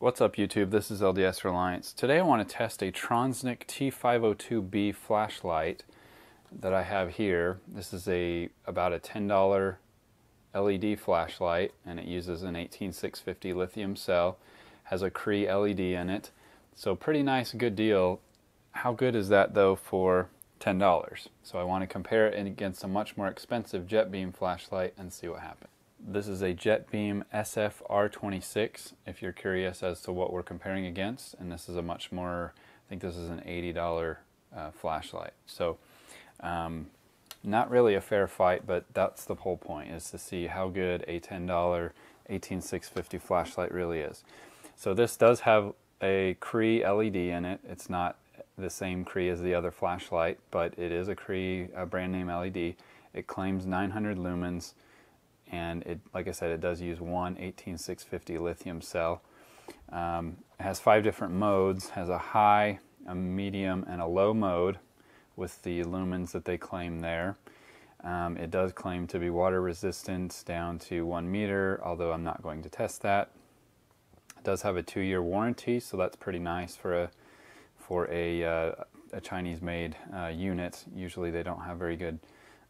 What's up YouTube, this is LDS Reliance. Today I want to test a Tronsnic T-502B flashlight that I have here. This is about a $10 LED flashlight and it uses an 18650 lithium cell. Has a CREE LED in it. So pretty nice, good deal. How good is that though for $10? So I want to compare it against a much more expensive Jetbeam flashlight and see what happens. This is a Jetbeam SFR26 if you're curious as to what we're comparing against, and this is a much more, I think this is an $80 flashlight. So not really a fair fight, but that's the whole point, is to see how good a $10 18650 flashlight really is. So this does have a CREE LED in it. It's not the same CREE as the other flashlight, but it is a CREE brand name LED. It claims 900 lumens. And it, like I said, it does use one 18650 lithium cell. It has 5 different modes. Has a high, a medium, and a low mode with the lumens that they claim there. It does claim to be water resistant down to 1 meter, although I'm not going to test that. It does have a 2-year warranty, so that's pretty nice for a Chinese-made unit. Usually they don't have very good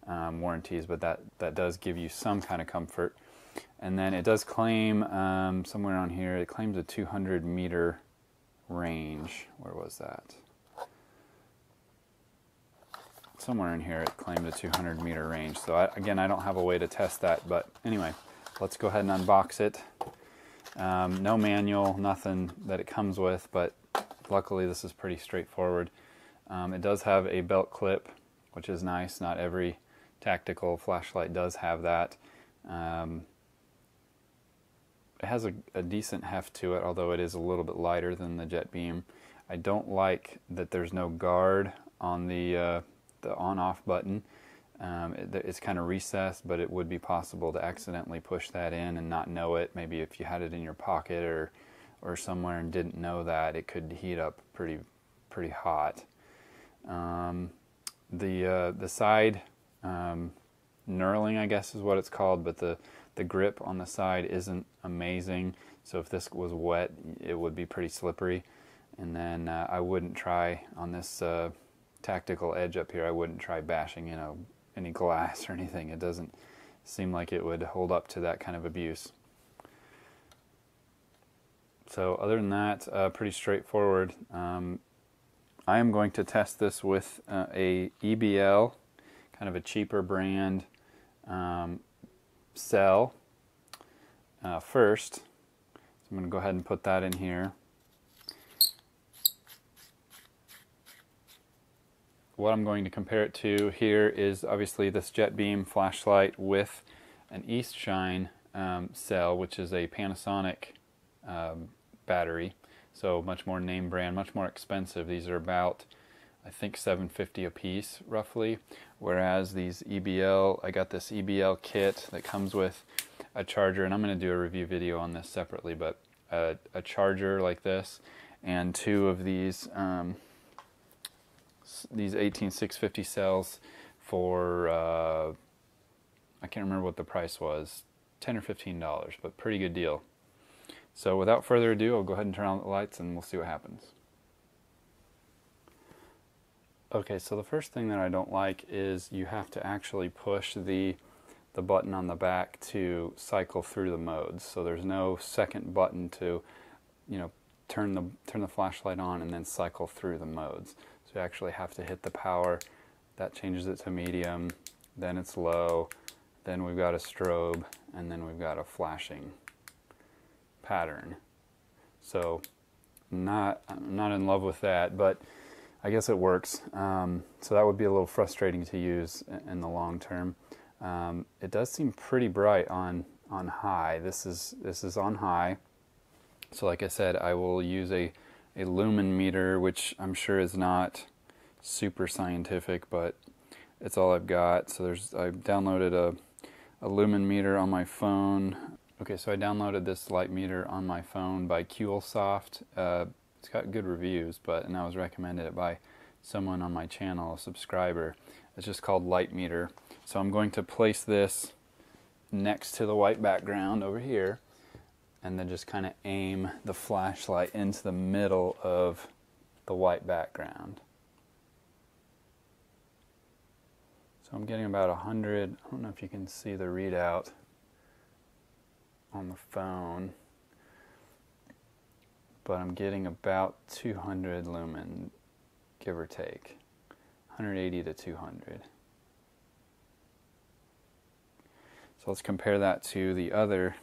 warranties, but that does give you some kind of comfort. And then it does claim somewhere on here, it claims a 200 meter range. Where was that? Somewhere in here it claimed a 200 meter range. So again, I don't have a way to test that, but anyway, let's go ahead and unbox it. No manual, nothing that it comes with, but luckily this is pretty straightforward. It does have a belt clip, which is nice. Not every tactical flashlight does have that. It has a decent heft to it, although it is a little bit lighter than the Jetbeam. I don't like that there's no guard on the on-off button. It's kind of recessed, but it would be possible to accidentally push that in and not know it. Maybe if you had it in your pocket or somewhere and didn't know that, it could heat up pretty hot. The side knurling, I guess is what it's called, but the grip on the side isn't amazing. So if this was wet, it would be pretty slippery. And then I wouldn't try on this tactical edge up here, I wouldn't try bashing any glass or anything. It doesn't seem like it would hold up to that kind of abuse. So other than that, pretty straightforward. I am going to test this with a EBL, kind of a cheaper brand cell first. So I'm going to go ahead and put that in here. What I'm going to compare it to here is obviously this Jetbeam flashlight with an Eastshine cell, which is a Panasonic battery. So much more name brand, much more expensive. These are about, I think, $750 a piece roughly. Whereas these EBL, I got this EBL kit that comes with a charger, and I'm going to do a review video on this separately, but a charger like this and 2 of these 18650 cells for I can't remember what the price was, $10 or $15, but pretty good deal. So without further ado, I'll go ahead and turn on the lights and we'll see what happens. Okay, so the first thing that I don't like is you have to actually push the button on the back to cycle through the modes. So there's no second button to, turn the flashlight on and then cycle through the modes. So you actually have to hit the power. That changes it to medium, then it's low, then we've got a strobe, and then we've got a flashing pattern. So I'm not in love with that, but I guess it works. So that would be a little frustrating to use in the long term. It does seem pretty bright on high. This is on high. So like I said, I will use a Lumen Meter, which I'm sure is not super scientific, but it's all I've got. So I downloaded a Lumen Meter on my phone. Okay, so I downloaded this light meter on my phone by QLsoft. It's got good reviews, and I was recommended it by someone on my channel, a subscriber. It's just called Light Meter. So I'm going to place this next to the white background over here, and then just kind of aim the flashlight into the middle of the white background. So I'm getting about 100, I don't know if you can see the readout on the phone, but I'm getting about 200 lumen, give or take, 180 to 200. So let's compare that to the other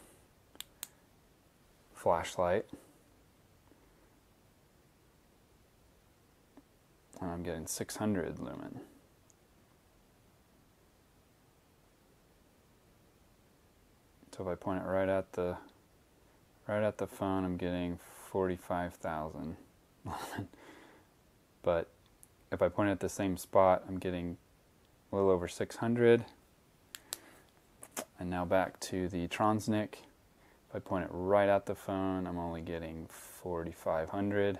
flashlight. And I'm getting 600 lumen. So if I point it right at the phone, I'm getting 45,000 lumen. But if I point it at the same spot, I'm getting a little over 600. And now back to the Tronsnic. If I point it right at the phone, I'm only getting 4,500.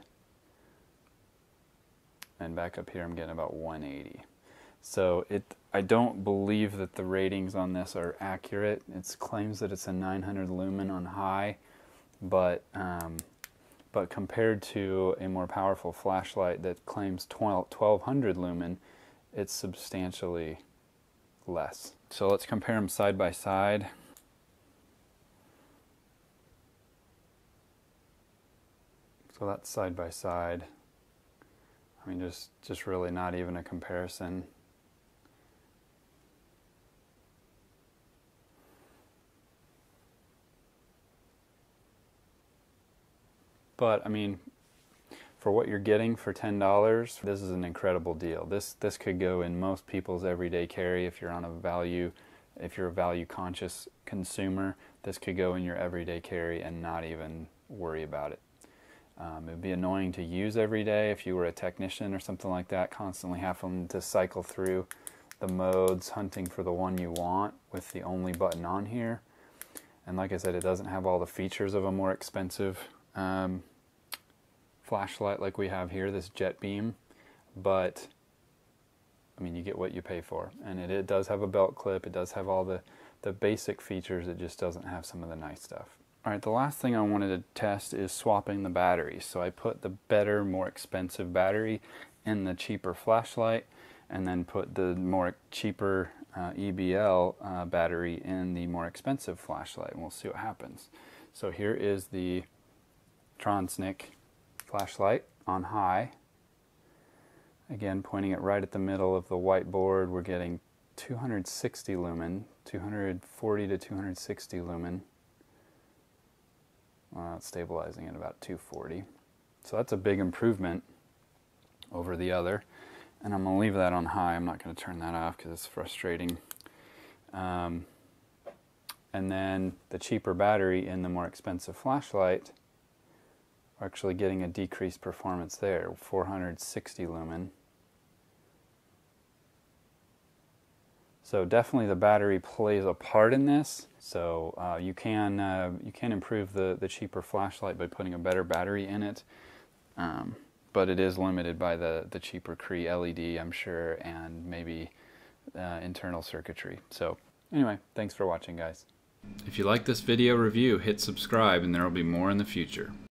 And back up here, I'm getting about 180. So I don't believe that the ratings on this are accurate. It claims that it's a 900 lumen on high, but compared to a more powerful flashlight that claims 1200 lumen, it's substantially less. So let's compare them side by side. So that's side by side. I mean, just really not even a comparison. But I mean, for what you're getting for $10, this is an incredible deal. This could go in most people's everyday carry if you're a value conscious consumer. This could go in your everyday carry and not even worry about it. It would be annoying to use every day if you were a technician or something like that, constantly having to cycle through the modes, hunting for the one you want with the only button on here. And like I said, it doesn't have all the features of a more expensive flashlight like we have here, this Jetbeam, but I mean, you get what you pay for. And it does have a belt clip, it does have all the basic features, it just doesn't have some of the nice stuff. Alright, the last thing I wanted to test is swapping the batteries. So I put the better, more expensive battery in the cheaper flashlight, and then put the more cheaper EBL battery in the more expensive flashlight, and we'll see what happens. So here is the Tronsnic flashlight on high. Again, pointing it right at the middle of the whiteboard, we're getting 260 lumen, 240 to 260 lumen. It's stabilizing at about 240. So that's a big improvement over the other. And I'm going to leave that on high. I'm not going to turn that off because it's frustrating. And then the cheaper battery in the more expensive flashlight, we're actually getting a decreased performance there, 460 lumen. So definitely the battery plays a part in this. So you can improve the cheaper flashlight by putting a better battery in it, but it is limited by the cheaper CREE LED, I'm sure, and maybe internal circuitry. So anyway, thanks for watching, guys. If you like this video review, hit subscribe, and there will be more in the future.